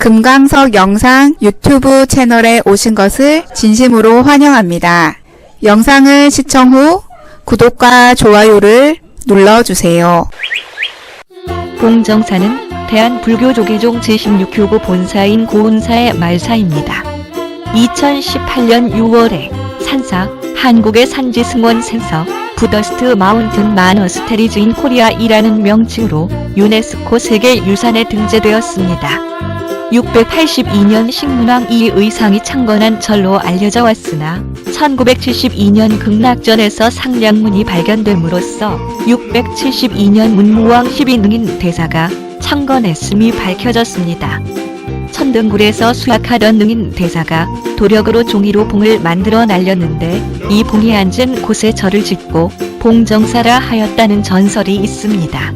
금강석 영상 유튜브 채널에 오신 것을 진심으로 환영합니다. 영상을 시청 후 구독과 좋아요를 눌러주세요. 봉정사는 대한불교조계종 제16교구 본사인 고운사의 말사입니다. 2018년 6월에 산사 한국의 산지 승원센서 부더스트 마운튼 마너스테리즈 인 코리아이라는 명칭으로 유네스코 세계유산에 등재되었습니다. 682년 식문왕 이의상이 창건한 절로 알려져 왔으나 1972년 극락전에서 상량문이 발견됨으로써 672년 문무왕 12능인 대사가 창건했음이 밝혀졌습니다. 천등굴에서 수학하던 능인 대사가 도력으로 종이로 봉을 만들어 날렸는데 이 봉이 앉은 곳에 절을 짓고 봉정사라 하였다는 전설이 있습니다.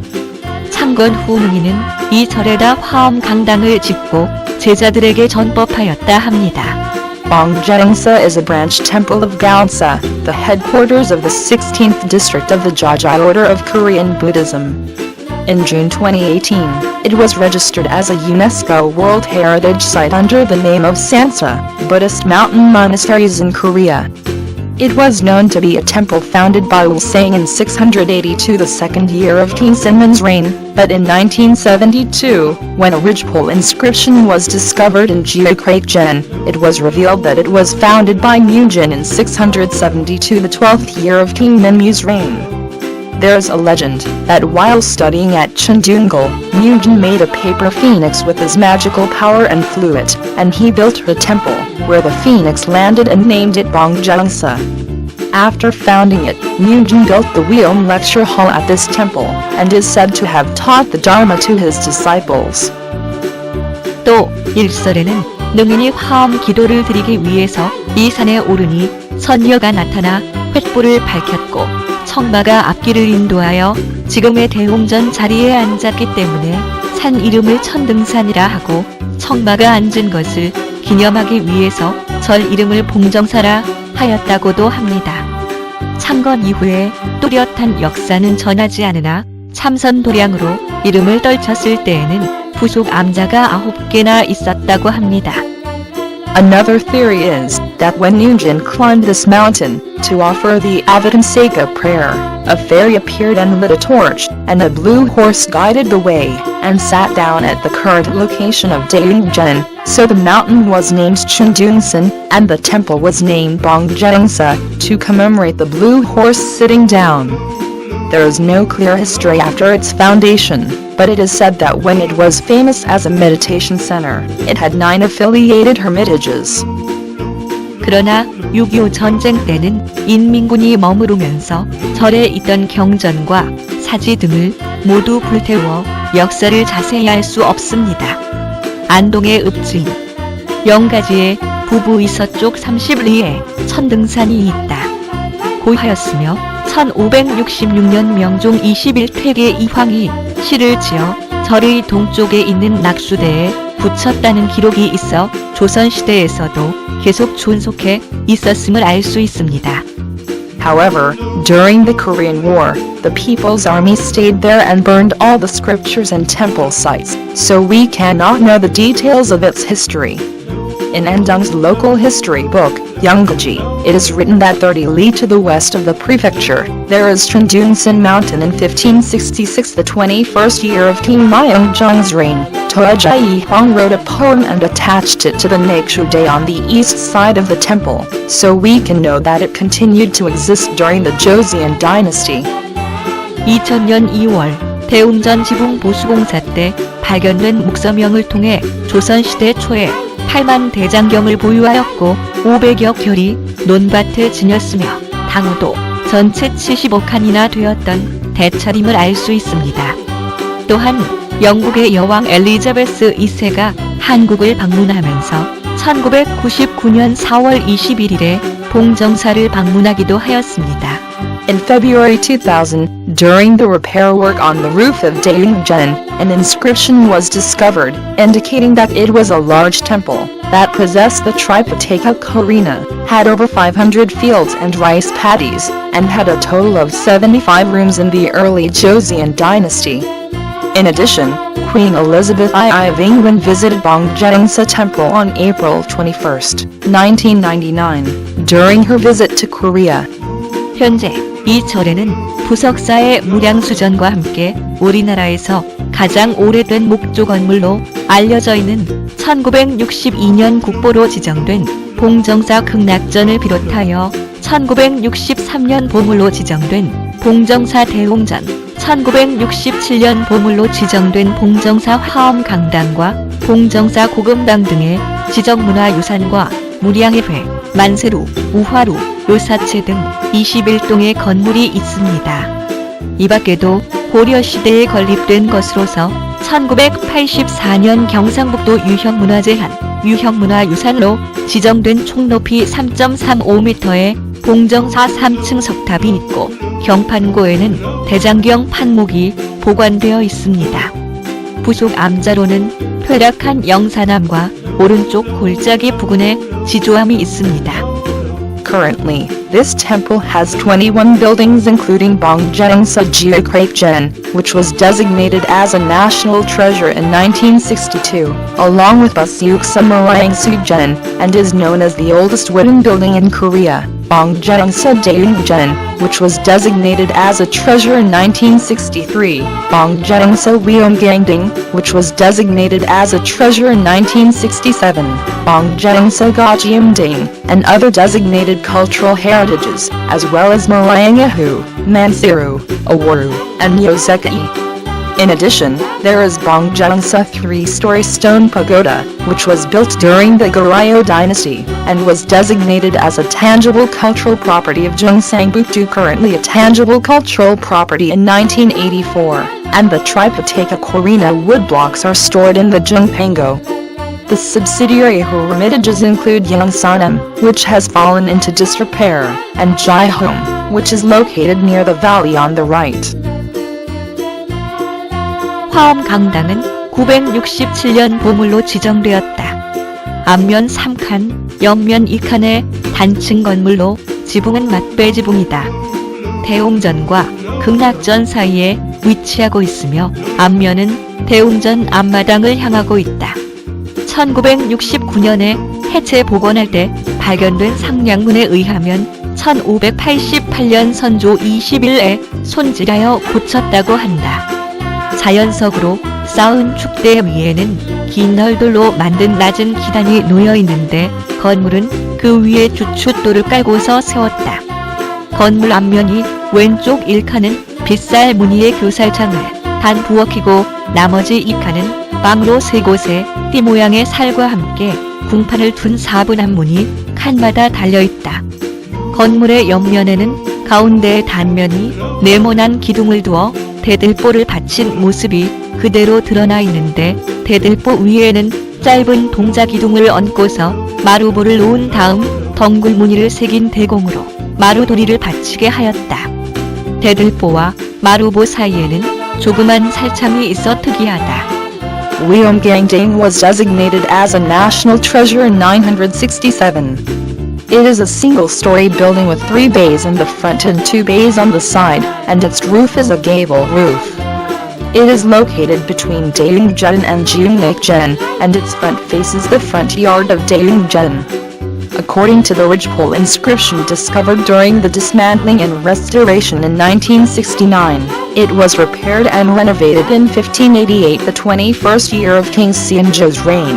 창건 후 능인은 이 절에다 화엄강당을 짓고 제자들에게 전법하였다 합니다. Bongjangsa is a branch temple of Gaonsa, the headquarters of the 16th district of the Jajai order of Korean Buddhism. In June 2018, it was registered as a UNESCO World Heritage Site under the name of Sansa, Buddhist mountain monasteries in Korea. It was known to be a temple founded by Ulsang in 682, the second year of King Sinmun's reign, but in 1972, when a ridgepole inscription was discovered in Gyeokrakgen, it was revealed that it was founded by Mujin in 672, the 12th year of King Minmu's reign. There's a legend that while studying at Chundungal, Mujin made a paper phoenix with his magical power and flew it, and he built a temple, where the phoenix landed and named it Bongjangsa. After founding it, Mujin built the Wheelm lecture hall at this temple, and is said to have taught the Dharma to his disciples. 또 일설에는 능인이 화엄 기도를 드리기 위해서 이 산에 오르니 선녀가 나타나 횃불을 밝혔고 청마가 앞길을 인도하여 지금의 대웅전 자리에 앉았기 때문에 산 이름을 천등산이라 하고 청마가 앉은 것을 기념하기 위해서 절 이름을 봉정사라 하였다고도 합니다. 창건 이후에 뚜렷한 역사는 전하지 않으나 참선 도량으로 이름을 떨쳤을 때에는 부속 암자가 9개나 있었다고 합니다. Another theory is that when Nujin climbed this mountain to offer the Avatansaka prayer, a fairy appeared and lit a torch, and a blue horse guided the way, and sat down at the current location of Daeungjeon, so the mountain was named Chundungsan, and the temple was named Bongjangsa, to commemorate the blue horse sitting down. There is no clear history after its foundation, but it is said that when it was famous as a meditation center, it had 9 affiliated hermitages. 그러나 6.25 전쟁 때는 인민군이 머무르면서 절에 있던 경전과 사지 등을 모두 불태워 역사를 자세히 알 수 없습니다. 안동의 읍진, 영가지에 부부의 서쪽 30리에 천등산이 있다. 고하였으며 1566년 명종 21퇴계 이황이 시를 지어 절의 동쪽에 있는 낙수대에 붙였다는 기록이 있어 조선시대에서도 계속 존속해 있었음을 알 수 있습니다. However, during the Korean War, the People's Army stayed there and burned all the scriptures and temple sites, so we cannot know the details of its history. In Andong's local history book, Yeonggaji, it is written that 30 li to the west of the prefecture, there is Chundungsan Mountain. In 1566, the 21st year of King Myeongjong's reign, Toeja Hwang wrote a poem and attached it to the Naekshu Day on the east side of the temple, so we can know that it continued to exist during the Joseon dynasty. 2000년 2월 대웅전 지붕 보수공사 때 발견된 묵서명을 통해 조선시대 초에 8만 대장경을 보유하였고 500여 결이 논밭을 지녔으며 당후도 전체 75칸이나 되었던 대차림을 알 수 있습니다. 또한 영국의 여왕 엘리자베스 2세가 한국을 방문하면서 1999년 4월 21일에 봉정사를 방문하기도 하였습니다. In February 2000, during the repair work on the roof of Daeungjeon, an inscription was discovered, indicating that it was a large temple that possessed the Tripitaka Karina, had over 500 fields and rice paddies, and had a total of 75 rooms in the early Joseon dynasty. In addition, Queen Elizabeth I of England visited Bongjeongsa Temple on April 21, 1999, during her visit to Korea. 현재 이 절에는 부석사의 무량수전과 함께 우리나라에서 가장 오래된 목조 건물로 알려져 있는 1962년 국보로 지정된 봉정사 극락전을 비롯하여 1963년 보물로 지정된 봉정사 대웅전, 1967년 보물로 지정된 봉정사 화엄강당과 봉정사 고금당 등의 지정문화유산과 무량의회, 만세루, 우화루, 요사체 등 21동의 건물이 있습니다. 이 밖에도 고려시대에 건립된 것으로서 1984년 경상북도 유형문화재한 유형문화유산으로 지정된 총높이 3.35m의 봉정사 3층 석탑이 있고 경판고에는 대장경 판목이 보관되어 있습니다. 부속 암자로는 퇴락한 영산암과 오른쪽 골짜기 부근에 지조암이 있습니다. Currently, this temple has 21 buildings including Bongjeongsa Geokrakjen, which was designated as a national treasure in 1962, along with Buseoksa Marangsugjen, and is known as the oldest wooden building in Korea. Bongjeongsa Daeungjeon, which was designated as a treasure in 1963, Bongjeongsa Weomgangding, which was designated as a treasure in 1967, Bongjeongsa Gyeomding, and other designated cultural heritages, as well as Marangahu, Mansiru, Awaru, and Yoseki. In addition, there is Bongjeongsa 3-story stone pagoda, which was built during the Goryeo dynasty, and was designated as a tangible cultural property of Gyeongsangbuk-do, currently a tangible cultural property in 1984, and the Tripitaka Korina woodblocks are stored in the Gyeongpango. The subsidiary hermitages include Yeongsanam, which has fallen into disrepair, and Jaihom, which is located near the valley on the right. 화엄강당은 967년 보물로 지정되었다. 앞면 3칸, 옆면 2칸의 단층 건물로 지붕은 맞배지붕이다. 대웅전과 극락전 사이에 위치하고 있으며 앞면은 대웅전 앞마당을 향하고 있다. 1969년에 해체 복원할 때 발견된 상량문에 의하면 1588년 선조 20일에 손질하여 고쳤다고 한다. 자연석으로 쌓은 축대 위에는 긴 널돌로 만든 낮은 기단이 놓여 있는데 건물은 그 위에 주춧돌을 깔고서 세웠다. 건물 앞면이 왼쪽 1칸은 빗살 무늬의 교살창을 단 부엌이고 나머지 2칸은 방으로 3곳에 띠 모양의 살과 함께 궁판을 둔 4분한 문이 칸마다 달려있다. 건물의 옆면에는 가운데 단면이 네모난 기둥을 두어 대들보를 받친 모습이 그대로 드러나 있는데 대들보 위에는 짧은 동자기둥을 얹고서 마루보를 놓은 다음 덩굴 무늬를 새긴 대공으로 마루도리를 받치게 하였다. 대들보와 마루보 사이에는 조그만 살참이 있어 특이하다. Weomgangding was designated as a national treasure in 967. It is a single-story building with 3 bays in the front and 2 bays on the side, and its roof is a gable roof. It is located between Daeungjeon and Gyeongnakjeon, and its front faces the front yard of Daeungjeon. According to the ridgepole inscription discovered during the dismantling and restoration in 1969, it was repaired and renovated in 1588, the 21st year of King Seonjo's reign.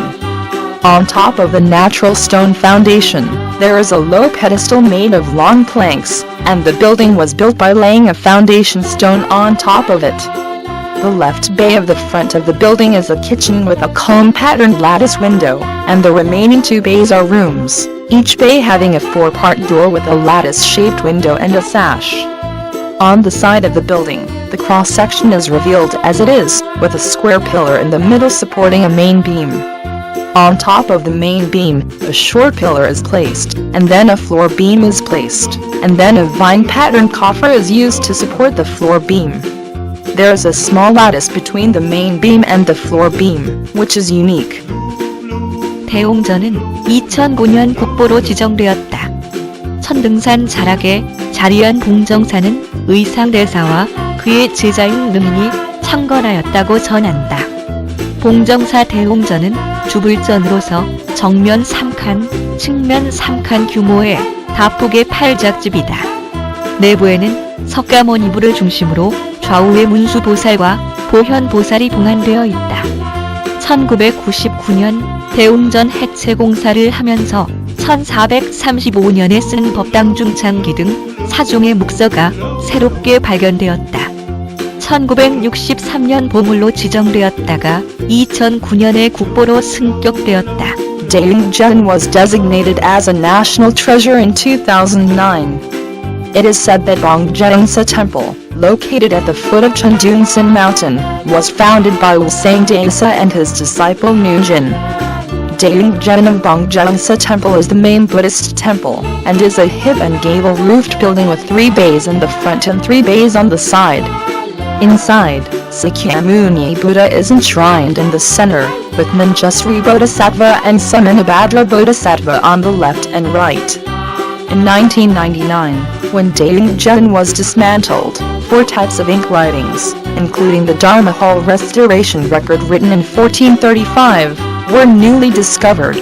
On top of the natural stone foundation, there is a low pedestal made of long planks, and the building was built by laying a foundation stone on top of it. The left bay of the front of the building is a kitchen with a comb-patterned lattice window, and the remaining 2 bays are rooms, each bay having a 4-part door with a lattice-shaped window and a sash. On the side of the building, the cross-section is revealed as it is, with a square pillar in the middle supporting a main beam. On top of the main beam, a short pillar is placed, and then a floor beam is placed, and then a vine-patterned coffer is used to support the floor beam. There is a small lattice between the main beam and the floor beam, which is unique. 대웅전은 2009년 국보로 지정되었다. 천등산 자락에 자리한 봉정사는 의상대사와 그의 제자인 능인이 창건하였다고 전한다. 봉정사 대웅전은 주불전으로서 정면 3칸, 측면 3칸 규모의 다폭의 8작집이다. 내부에는 석가모니부를 중심으로 좌우에 문수보살과 보현보살이 봉안되어 있다. 1999년 대웅전 해체 공사를 하면서 1435년에 쓴 법당중창기 등 4종의 묵서가 새롭게 발견되었다. 1963년 보물로 지정되었다가 2009년에 국보로 승격되었다. Daeungjeon was designated as a national treasure in 2009. It is said that Bongjeongsa Temple, located at the foot of Cheondeungsan Mountain, was founded by Wulsang Daesa and his disciple Nujin. Daeungjeon of Bongjeongsa Temple is the main Buddhist temple, and is a hip and gable-roofed building with 3 bays in the front and 3 bays on the side. Inside, Sakyamuni Buddha is enshrined in the center, with Manjusri Bodhisattva and Samanabhadra Bodhisattva on the left and right. In 1999, when Daeungjeon was dismantled, 4 types of ink writings, including the Dharma Hall restoration record written in 1435, were newly discovered.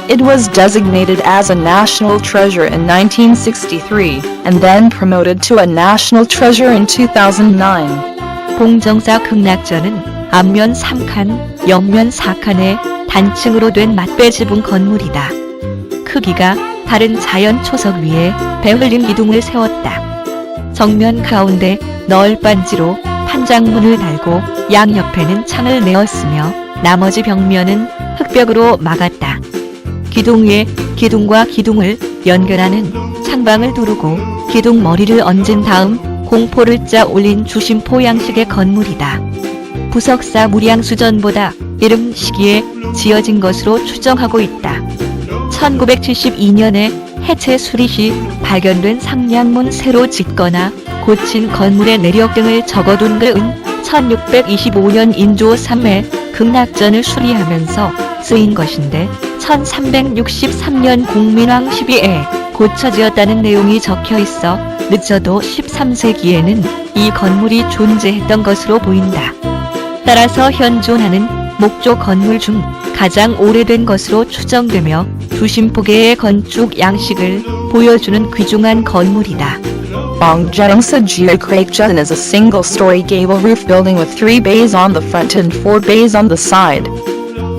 It was designated as a national treasure in 1963, and then promoted to a national treasure in 2009. 봉정사 극락전은 앞면 3칸, 옆면 4칸의 단층으로 된 맞배지붕 건물이다. 크기가 다른 자연 초석 위에 배흘린 기둥을 세웠다. 정면 가운데 널빤지로 판장문을 달고 양옆에는 창을 내었으며 나머지 벽면은 흙벽으로 막았다. 기둥 위에 기둥과 기둥을 연결하는 창방을 두르고 기둥 머리를 얹은 다음 공포를 짜 올린 주심포 양식의 건물이다. 부석사 무량수전보다 이름 시기에 지어진 것으로 추정하고 있다. 1972년에 해체 수리 시 발견된 상량문 새로 짓거나 고친 건물의 내력 등을 적어둔 글은 1625년 인조 3회 극락전을 수리하면서 쓰인 것인데 1363년 공민왕 12에 고쳐지었다는 내용이 적혀 있어 늦어도 13세기에는 이 건물이 존재했던 것으로 보인다. 따라서 현존하는 목조 건물 중 가장 오래된 것으로 추정되며 주심포계의 건축 양식을 보여주는 귀중한 건물이다. Bongjeongsa Gyeokgyeokjeon is a single-story gable roof building with 3 bays on the front and 4 bays on the side.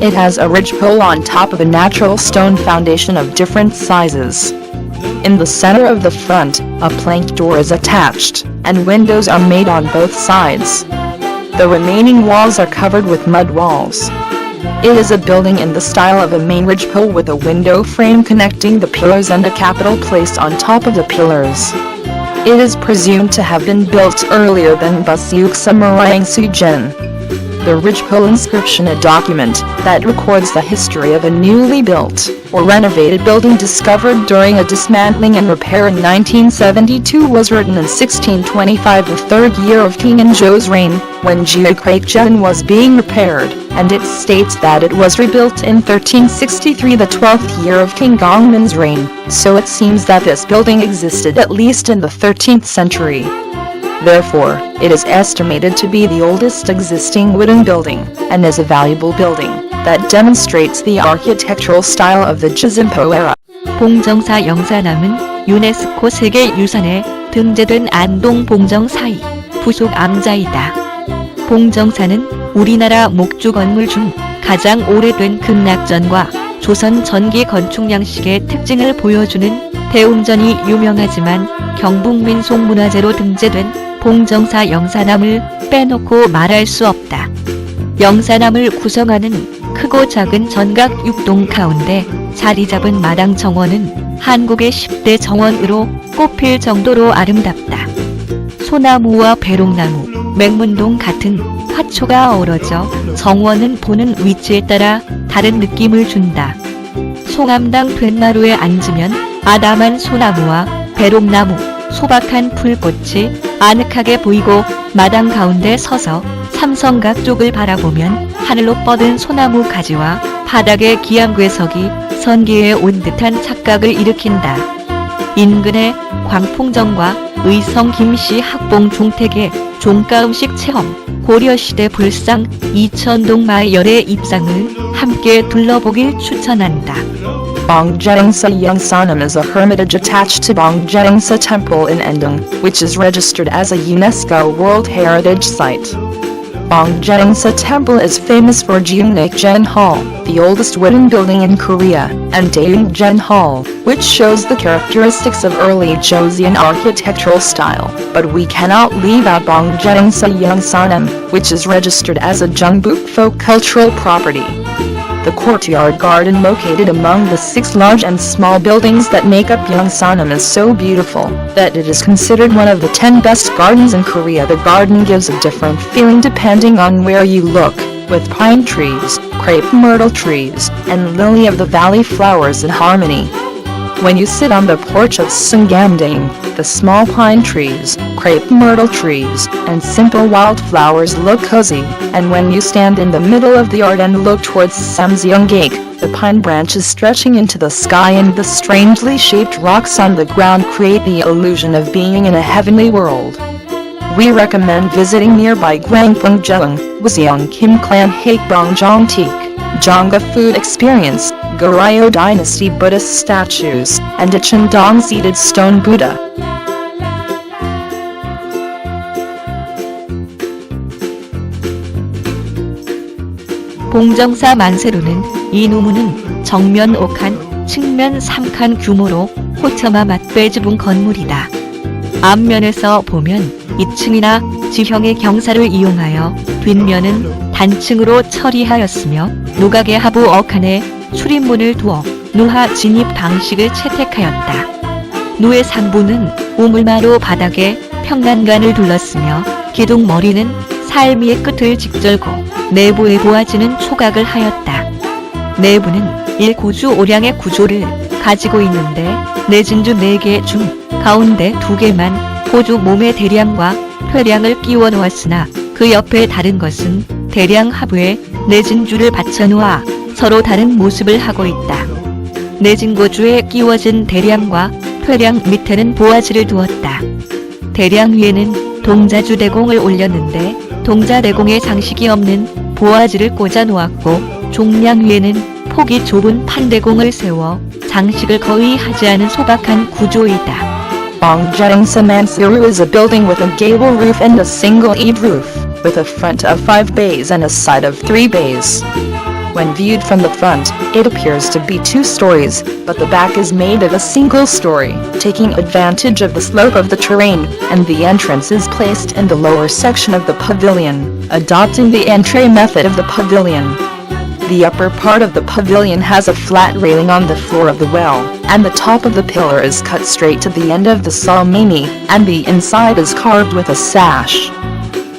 It has a ridgepole on top of a natural stone foundation of different sizes. In the center of the front, a plank door is attached, and windows are made on both sides. The remaining walls are covered with mud walls. It is a building in the style of a main ridgepole with a window frame connecting the pillars and a capital placed on top of the pillars. It is presumed to have been built earlier than Busyuksa Murang Sujin. The ridgepole inscription, a document that records the history of a newly built or renovated building discovered during a dismantling and repair in 1972, was written in 1625, the 3rd year of King Injo's reign, when Gyeokgyeokjeon was being repaired, and it states that it was rebuilt in 1363, the 12th year of King Gongmin's reign, so it seems that this building existed at least in the 13th century. Therefore, it is estimated to be the oldest existing wooden building, and is a valuable building that demonstrates the architectural style of the Jizimpo era. 봉정사 영사남은 유네스코 세계유산에 등재된 안동 봉정사이 부속 암자이다. 봉정사는 우리나라 목조 건물 중 가장 오래된 극락전과 조선 전기 건축 양식의 특징을 보여주는 대웅전이 유명하지만 경북민속문화재로 등재된 봉정사 영사남을 빼놓고 말할 수 없다. 영사남을 구성하는 크고 작은 전각 6동 가운데 자리 잡은 마당 정원은 한국의 10대 정원으로 꼽힐 정도로 아름답다. 소나무와 배롱나무, 맹문동 같은 화초가 어우러져 정원은 보는 위치에 따라 다른 느낌을 준다. 송암당 돛마루에 앉으면 아담한 소나무와 배롱나무, 소박한 풀꽃이 아늑하게 보이고, 마당 가운데 서서 삼성각 쪽을 바라보면 하늘로 뻗은 소나무 가지와 바닥의 기암괴석이 선기에 온 듯한 착각을 일으킨다. 인근의 광풍정과 의성 김씨 학봉 종택의 종가음식 체험, 고려시대 불상 이천동마을의 입상을 함께 둘러보길 추천한다. Bongjeongsa Yeongsanam is a hermitage attached to Bongjeongsa Temple in Endong, which is registered as a UNESCO World Heritage Site. Bongjeongsa Temple is famous for Jeongnaekjeon Hall, the oldest wooden building in Korea, and Daeungjeon Hall, which shows the characteristics of early Joseon architectural style. But we cannot leave out Bongjeongsa Yeongsanam, which is registered as a Jeongbuk Folk Cultural Property. The courtyard garden located among the 6 large and small buildings that make up Yeongsanam is so beautiful that it is considered one of the 10 best gardens in Korea. The garden gives a different feeling depending on where you look, with pine trees, crepe myrtle trees, and lily of the valley flowers in harmony. When you sit on the porch of Sungamdang, the small pine trees, crepe myrtle trees, and simple wildflowers look cozy, and when you stand in the middle of the yard and look towards Samseonggaek, the pine branches stretching into the sky and the strangely shaped rocks on the ground create the illusion of being in a heavenly world. We recommend visiting nearby Gwangbongjeong, Waseong Kim Clan Hakbong Jongtik, Jongga Food Experience, Goryeo Dynasty Buddhist statues, and a Cheondong seated stone Buddha. 봉정사 만세로는 이 노무는 정면 5칸, 측면 3칸 규모로 호처마 맞배지붕 건물이다. 앞면에서 보면 2층이나 지형의 경사를 이용하여 뒷면은 단층으로 처리하였으며 노각의 하부 어칸에 출입문을 두어 노하 진입 방식을 채택하였다. 노의 상부는 우물마루 바닥에 평난간을 둘렀으며 기둥 머리는 살미의 끝을 직절고 내부에 보아지는 초각을 하였다. 내부는 1고주 오량의 구조를 가지고 있는데 내진주 4개 중 가운데 2개만 고주 몸의 대량과 퇴량을 끼워 놓았으나 그 옆에 다른 것은 대량 하부에 내진주를 받쳐놓아 서로 다른 모습을 하고 있다. 내진고주에 끼워진 대량과 퇴량 밑에는 보아지를 두었다. 대량 위에는 동자주 대공을 올렸는데 동자 대공에 장식이 없는 보아지를 꽂아 놓았고 종량 위에는 폭이 좁은 판대공을 세워 장식을 거의 하지 않은 소박한 구조이다. Bongjeongsa Manseru is a building with a gable roof and a single eave roof, with a front of 5 bays and a side of 3 bays. When viewed from the front, it appears to be 2 stories, but the back is made of a single story, taking advantage of the slope of the terrain, and the entrance is placed in the lower section of the pavilion, adopting the entree method of the pavilion. The upper part of the pavilion has a flat railing on the floor of the well, and the top of the pillar is cut straight to the end of the salmimi, and the inside is carved with a sash.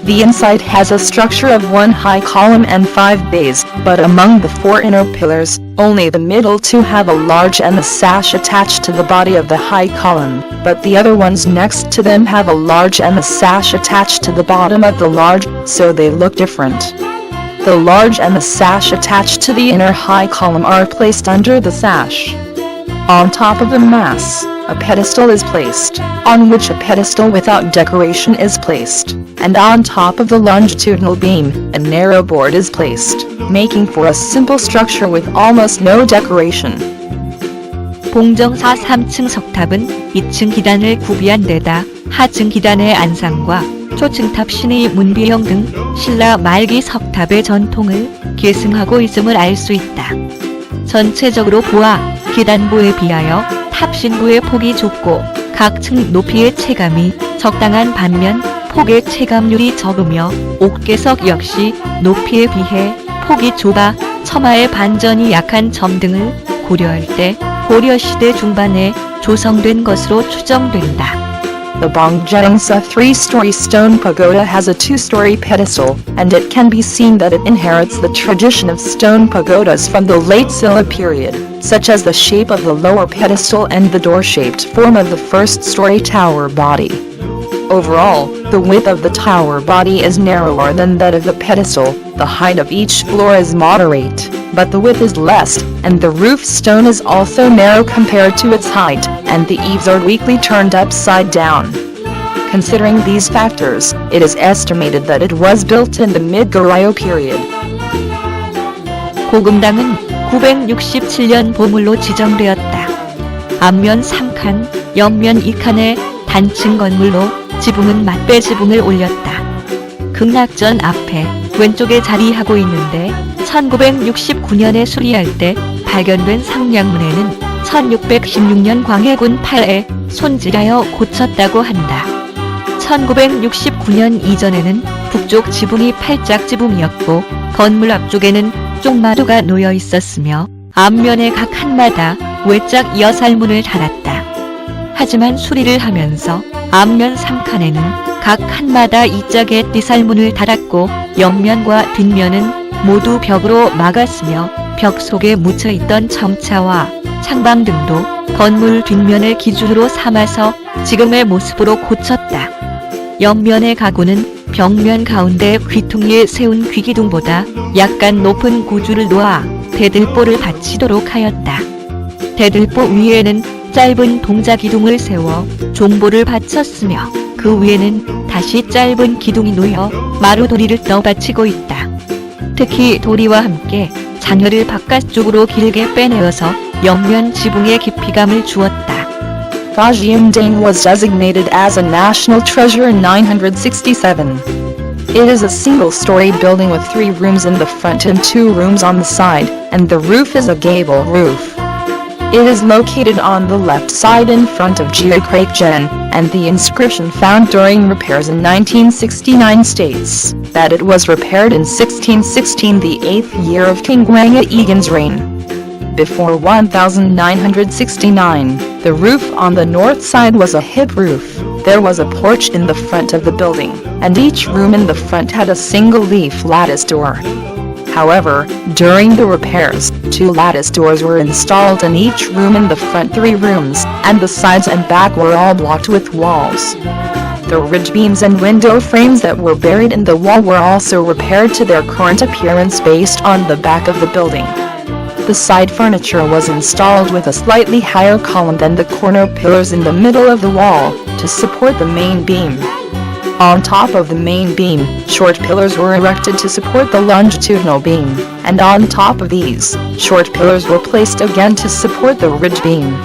The inside has a structure of 1 high column and 5 bays, but among the 4 inner pillars, only the middle 2 have a large and a sash attached to the body of the high column, but the other ones next to them have a large and a sash attached to the bottom of the large, so they look different. The large and the sash attached to the inner high column are placed under the sash. On top of the mass, a pedestal is placed, on which a pedestal without decoration is placed, and on top of the longitudinal beam, a narrow board is placed, making for a simple structure with almost no decoration. 봉정사 3층 석탑은 2층 기단을 구비한 데다 하층 기단의 안상과 초층탑 신의 문비형 등 신라 말기 석탑의 전통을 계승하고 있음을 알 수 있다. 전체적으로 보아 기단부에 비하여 탑신부의 폭이 좁고 각 층 높이의 체감이 적당한 반면 폭의 체감률이 적으며 옥계석 역시 높이에 비해 폭이 좁아 처마의 반전이 약한 점 등을 고려할 때 고려시대 중반에 조성된 것으로 추정된다. The Bongjeongsa 3-story stone pagoda has a 2-story pedestal, and it can be seen that it inherits the tradition of stone pagodas from the late Silla period, such as the shape of the lower pedestal and the door-shaped form of the first-story tower body. Overall, the width of the tower body is narrower than that of the pedestal, the height of each floor is moderate, but the width is less, and the roof stone is also narrow compared to its height, and the eaves are weakly turned upside down. Considering these factors, it is estimated that it was built in the mid-Goryeo period. 고금당은 967년 보물로 지정되었다. 앞면 3칸, 옆면 2칸의 단층 건물로 지붕은 맞배 지붕을 올렸다. 극락전 앞에 왼쪽에 자리하고 있는데 1969년에 수리할 때 발견된 상량문에는 1616년 광해군 8에 손질하여 고쳤다고 한다. 1969년 이전에는 북쪽 지붕이 팔짝 지붕이었고 건물 앞쪽에는 쪽마루가 놓여 있었으며 앞면에 각 한마다 외짝 여살문을 달았다. 하지만 수리를 하면서 앞면 3칸에는 각 한마다 이짝에 띠살문을 달았고 옆면과 뒷면은 모두 벽으로 막았으며 벽 속에 묻혀있던 점차와 창방 등도 건물 뒷면을 기준으로 삼아서 지금의 모습으로 고쳤다. 옆면의 가구는 벽면 가운데 귀퉁이에 세운 귀기둥보다 약간 높은 구주를 놓아 대들보를 받치도록 하였다. 대들보 위에는 짧은 동자기둥을 세워 종보를 받쳤으며 그 위에는 다시 짧은 기둥이 놓여 마루도리를 떠받치고 있다. 특히 도리와 함께 잔여를 바깥쪽으로 길게 빼내어서 옆면 지붕에 깊이감을 주었다. Gyeongdaeng was designated as a national treasure in 967. It is a single-story building with 3 rooms in the front and 2 rooms on the side, and the roof is a gable roof. It is located on the left side in front of Gyeokgyeokjeon, and the inscription found during repairs in 1969 states that it was repaired in 1616, the 8th year of King Gwanga Egan's reign. Before 1969, the roof on the north side was a hip roof. There was a porch in the front of the building, and each room in the front had a single-leaf lattice door. However, during the repairs, 2 lattice doors were installed in each room in the front 3 rooms, and the sides and back were all blocked with walls. The ridge beams and window frames that were buried in the wall were also repaired to their current appearance based on the back of the building. The side furniture was installed with a slightly higher column than the corner pillars in the middle of the wall to support the main beam. On top of the main beam, short pillars were erected to support the longitudinal beam, and on top of these, short pillars were placed again to support the ridge beam.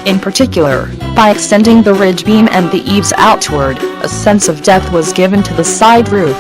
In particular, by extending the ridge beam and the eaves outward, a sense of depth was given to the side roof.